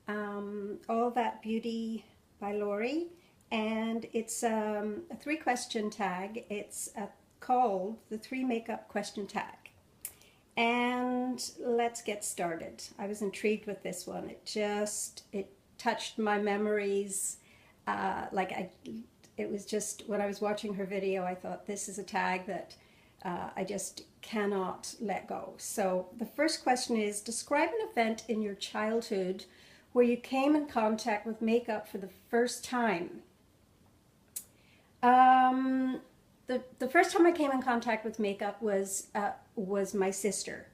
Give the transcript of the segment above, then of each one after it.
All That Beauty by Lori, and it's a three-question tag. It's called the Three Makeup Question Tag. And let's get started. I was intrigued with this one. It touched my memories. It was just when I was watching her video, I thought this is a tag that I just cannot let go. So the first question is, describe an event in your childhood where you came in contact with makeup for the first time. Um, the first time I came in contact with makeup was my sister,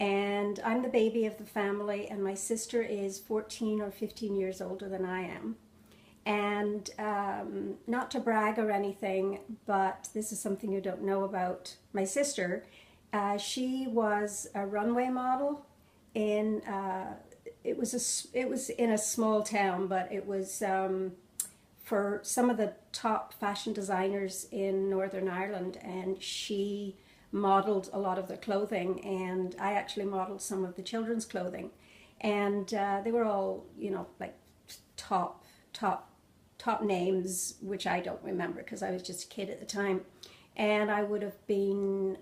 and I'm the baby of the family, and my sister is 14 or 15 years older than I am. And not to brag or anything, but this is something you don't know about my sister. She was a runway model in it was in a small town, but it was for some of the top fashion designers in Northern Ireland, and she modeled a lot of their clothing, and I actually modeled some of the children's clothing, and they were all, like top top top names, which I don't remember because I was just a kid at the time. And I would have been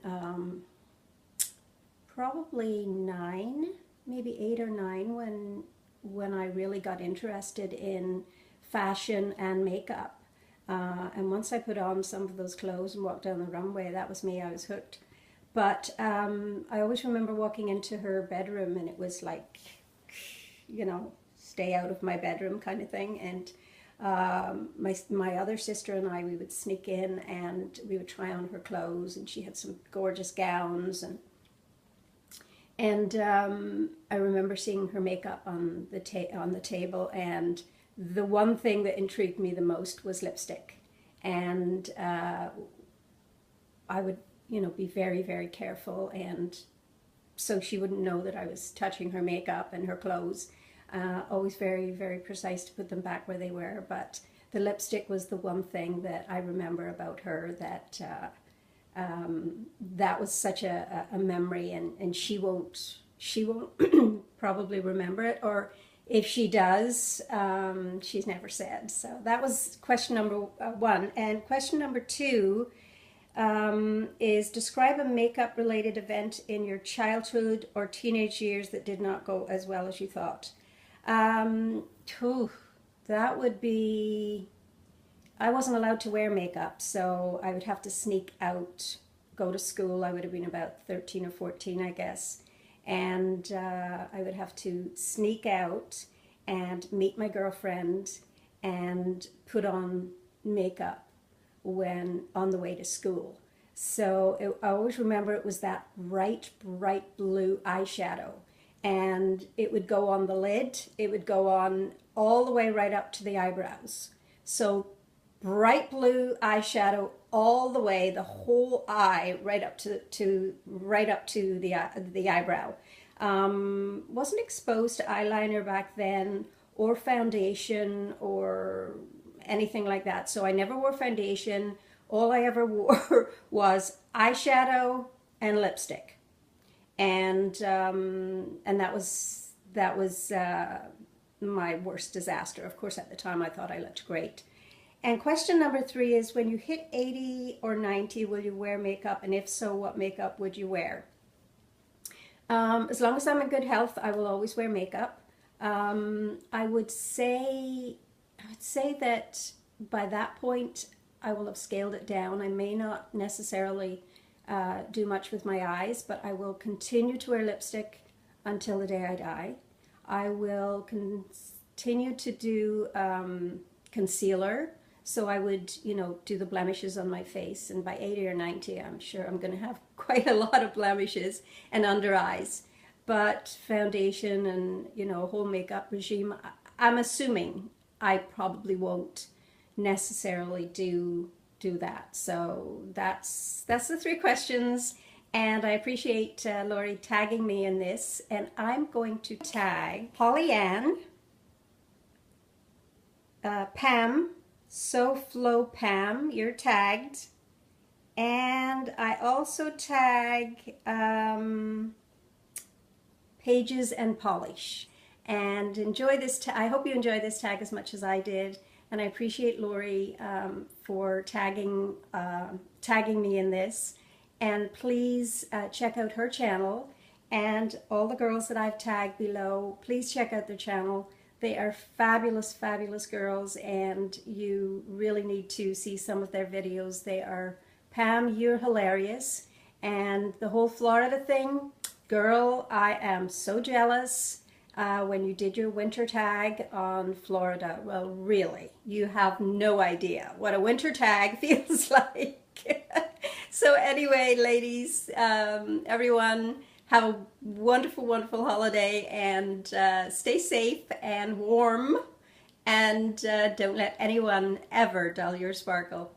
probably 9, maybe 8 or 9 when I really got interested in fashion and makeup. And once I put on some of those clothes and walked down the runway, that was me. I was hooked. But I always remember walking into her bedroom, and it was like, stay out of my bedroom kind of thing. And my other sister and I, we would sneak in and we would try on her clothes, and she had some gorgeous gowns, and I remember seeing her makeup on the table, and the one thing that intrigued me the most was lipstick, and I would be very, very careful, and so she wouldn't know that I was touching her makeup and her clothes. Always very, very precise to put them back where they were. But the lipstick was the one thing that I remember about her that was such a memory, and she won't probably remember it, or if she does, she's never said. So that was question number 1. And question number 2 is, describe a makeup related event in your childhood or teenage years that did not go as well as you thought. Um, Whew, that would be, I wasn't allowed to wear makeup, so I would have to sneak out, go to school. I would have been about 13 or 14, I guess. And I would have to sneak out and meet my girlfriend and put on makeup when on the way to school. So I always remember it was that bright, bright blue eyeshadow, and it would go on the lid. It would go on all the way right up to the eyebrows. So bright blue eyeshadow all the way, the whole eye, right up to the eyebrow. Wasn't exposed to eyeliner back then, or foundation, or anything like that. So I never wore foundation. All I ever wore was eyeshadow and lipstick, and that was my worst disaster. Of course, at the time, I thought I looked great. And question number 3 is, when you hit 80 or 90, will you wear makeup? And if so, what makeup would you wear? As long as I'm in good health, I will always wear makeup. I would say that by that point, I will have scaled it down. I may not necessarily do much with my eyes, but I will continue to wear lipstick until the day I die. I will continue to do concealer. So I would, do the blemishes on my face. And by 80 or 90, I'm sure I'm going to have quite a lot of blemishes and under eyes. But foundation and, a whole makeup regime, I'm assuming I probably won't necessarily do that. So that's the 3 questions. And I appreciate Lori tagging me in this. And I'm going to tag Holly Ann, Pam, SoFlo Pam, you're tagged. And I also tag Pages and Polish. and enjoy this. I hope you enjoy this tag as much as I did, and I appreciate Lori for tagging me in this. And please check out her channel, and all the girls that I've tagged below. Please check out their channel. They are fabulous, fabulous girls, and you really need to see some of their videos. They are, Pam, you're hilarious. And the whole Florida thing, girl, I am so jealous when you did your winter tag on Florida. Well, really, you have no idea what a winter tag feels like. So anyway, ladies, everyone, have a wonderful, wonderful holiday, and stay safe and warm, and don't let anyone ever dull your sparkle.